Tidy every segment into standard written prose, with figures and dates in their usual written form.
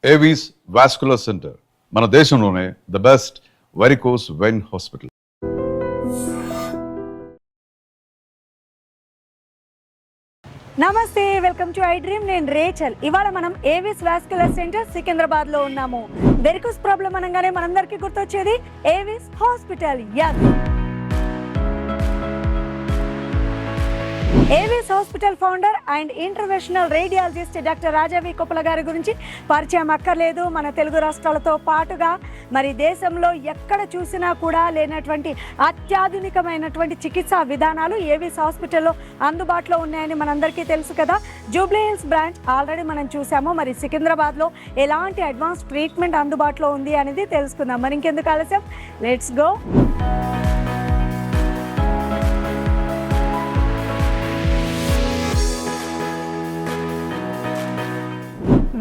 Avis vascular centre మన దేశంలోనే the best varicose vein hospital. నమస్తే, వెల్కమ్ టు ఐ డ్రీమ్. నేను రేచల్. ఇవాళ మనం ఏవిస్ వాస్కులర్ సెంటర్ సికింద్రాబాద్ లో ఉన్నాము. వెరికోస్ ప్రాబ్లం అనగానే మనందరికీ గుర్తొచ్చేది Avis hospital. Avis hospital founder and interventional radiologist doctor Rajah V Koppula గారి గురించి పరిచయం అక్కర్లేదు. మన తెలుగు రాష్ట్రాలతో పాటుగా మరి దేశంలో ఎక్కడ చూసినా కూడా లేనటువంటి అత్యాధునికమైనటువంటి చికిత్సా విధానాలు ఏవిస్ హాస్పిటల్లో అందుబాటులో ఉన్నాయని మనందరికీ తెలుసు కదా. జూబ్లీ హిల్స్ బ్రాంచ్ ఆల్రెడీ మనం చూసాము. మరి సికింద్రాబాద్లో ఎలాంటి అడ్వాన్స్ ట్రీట్మెంట్ అందుబాటులో ఉంది అనేది తెలుసుకుందాం. మరి ఇంకెందుకు ఆలస్యం, లెట్స్ గో.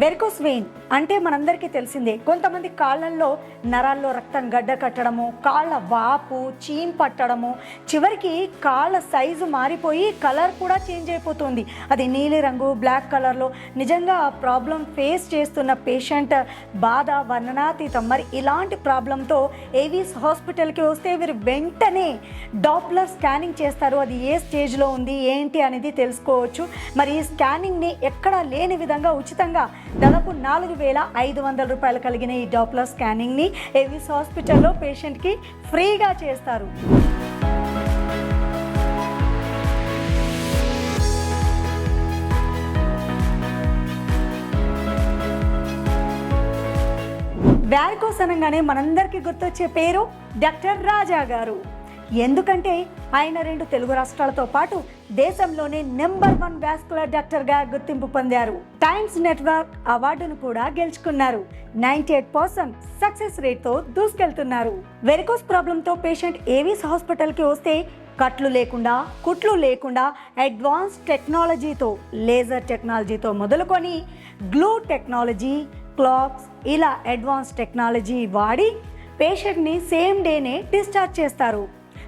వెరికోస్ వెయిన్ అంటే మనందరికీ తెలిసిందే. కొంతమంది కాళ్ళల్లో నరాల్లో రక్తం గడ్డ కట్టడము, కాళ్ళ వాపు, చీమ్ పట్టడము, చివరికి కాళ్ళ సైజు మారిపోయి కలర్ కూడా చేంజ్ అయిపోతుంది. అది నీలి రంగు, బ్లాక్ కలర్లో. నిజంగా ఆ ప్రాబ్లం ఫేస్ చేస్తున్న పేషెంట్ బాధ వర్ణనాతీతం. మరి ఇలాంటి ప్రాబ్లంతో ఏవిస్ హాస్పిటల్కి వస్తే వీరు వెంటనే డాప్లర్ స్కానింగ్ చేస్తారు. అది ఏ స్టేజ్లో ఉంది ఏంటి అనేది తెలుసుకోవచ్చు. మరి ఈ స్కానింగ్ని ఎక్కడా లేని విధంగా ఉచితంగా దాదాపు 4,500 రూపాయలు కలిగిన ఈ డాప్లర్ స్కానింగ్ని ఏవిస్ హాస్పిటల్లో పేషెంట్కి ఫ్రీగా చేస్తారు. వారికోస్ అనగానే మనందరికీ గుర్తొచ్చే పేరు డాక్టర్ రాజా గారు. ఎందుకంటే ఆయన 2 తెలుగు రాష్ట్రాలతో పాటు దేశంలోనే నెంబర్ 1 వాస్కులర్ డాక్టర్గా గుర్తింపు పొందారు. టైమ్స్ నెట్వర్క్ అవార్డును కూడా గెలుచుకున్నారు. 98% సక్సెస్ రేట్తో దూసుకెళ్తున్నారు. వెరికోస్ ప్రాబ్లంతో పేషెంట్ ఏవిస్ హాస్పిటల్కి వస్తే కట్లు లేకుండా, కుట్లు లేకుండా అడ్వాన్స్ టెక్నాలజీతో, లేజర్ టెక్నాలజీతో మొదలుకొని గ్లూ టెక్నాలజీ, క్లాక్స్, ఇలా అడ్వాన్స్ టెక్నాలజీ వాడి పేషెంట్ని సేమ్ డేనే డిశ్చార్జ్ చేస్తారు.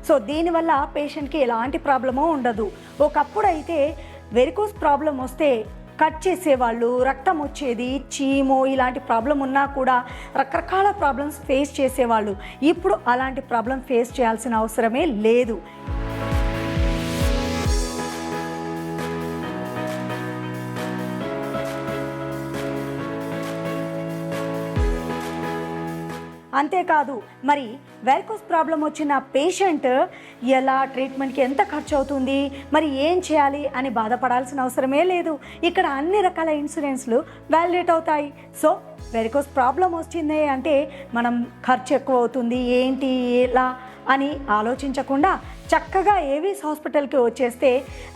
సో దీనివల్ల పేషెంట్కి ఎలాంటి ప్రాబ్లమో ఉండదు. ఒకప్పుడు అయితే వెరికోస్ ప్రాబ్లం వస్తే కట్ చేసేవాళ్ళు, రక్తం వచ్చేది, చీము, ఇలాంటి ప్రాబ్లం ఉన్నా కూడా రకరకాల ప్రాబ్లమ్స్ ఫేస్ చేసేవాళ్ళు. ఇప్పుడు అలాంటి ప్రాబ్లం ఫేస్ చేయాల్సిన అవసరమే లేదు. అంతేకాదు, మరి వెరికోస్ ప్రాబ్లం వచ్చిన పేషెంట్ ఎలా ట్రీట్మెంట్కి ఎంత ఖర్చు అవుతుంది, మరి ఏం చేయాలి అని బాధపడాల్సిన అవసరమే లేదు. ఇక్కడ అన్ని రకాల ఇన్సూరెన్స్లు వ్యాలిడేట్ అవుతాయి. సో వెరికోస్ ప్రాబ్లం వచ్చింది అంటే మనం ఖర్చు ఎక్కువ అవుతుంది ఏంటి ఎలా అని ఆలోచించకుండా చక్కగా ఏవిస్ హాస్పిటల్కి వచ్చేస్తే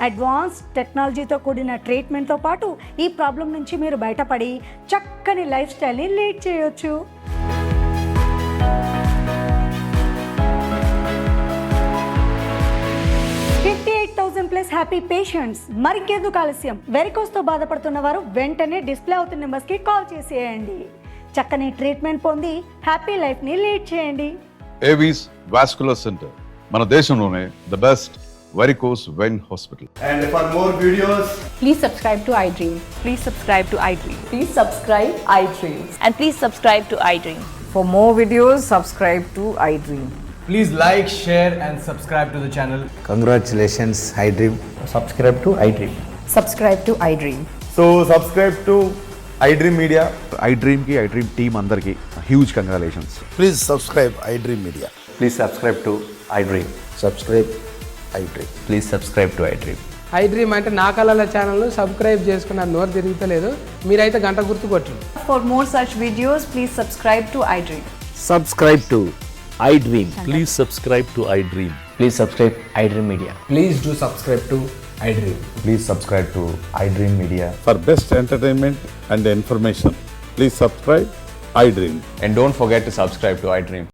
అడ్వాన్స్ టెక్నాలజీతో కూడిన ట్రీట్మెంట్తో పాటు ఈ ప్రాబ్లం నుంచి మీరు బయటపడి చక్కని లైఫ్ స్టైల్ని లీడ్ చేయొచ్చు. 58,000 ప్లస్ హ్యాపీ పేషెంట్స్. మరికెందుకు ఆలస్యం, వెరికోస్ తో బాధపడుతున్న వారు వెంటనే డిస్ప్లే అవుతున్న నెంబర్స్ కి కాల్ చేసేయండి. చక్కని ట్రీట్మెంట్ పొంది హ్యాపీ లైఫ్ ని లీడ్ చేయండి. ఏవిస్ వాస్కులర్ సెంటర్ మన దేశంలోనే the best varicose vein hospital. And for more videos, please subscribe to iDream. Please subscribe to iDream. Please subscribe iDream. And please subscribe to iDream. For more videos, subscribe to iDream. please like, share and subscribe to the channel. Congratulations, iDream. Subscribe to iDream. Subscribe to iDream. So subscribe to iDream Media. iDream ki iDream team andarki huge congratulations. Please subscribe iDream Media. Please subscribe to iDream. Subscribe iDream. Please subscribe to iDream. iDream అంటే నా కళల ఛానల్ను subscribe చేసుకున్న నోరు తిరుగుతలేదు. మీరైతే గంట గుర్తు కొట్టండి. For more such videos, please subscribe to iDream. Subscribe to iDream. Please subscribe to iDream. Please subscribe iDream Media. Please do subscribe to iDream. Please subscribe to iDream Media. For best entertainment and information, please subscribe iDream. And don't forget to subscribe to iDream.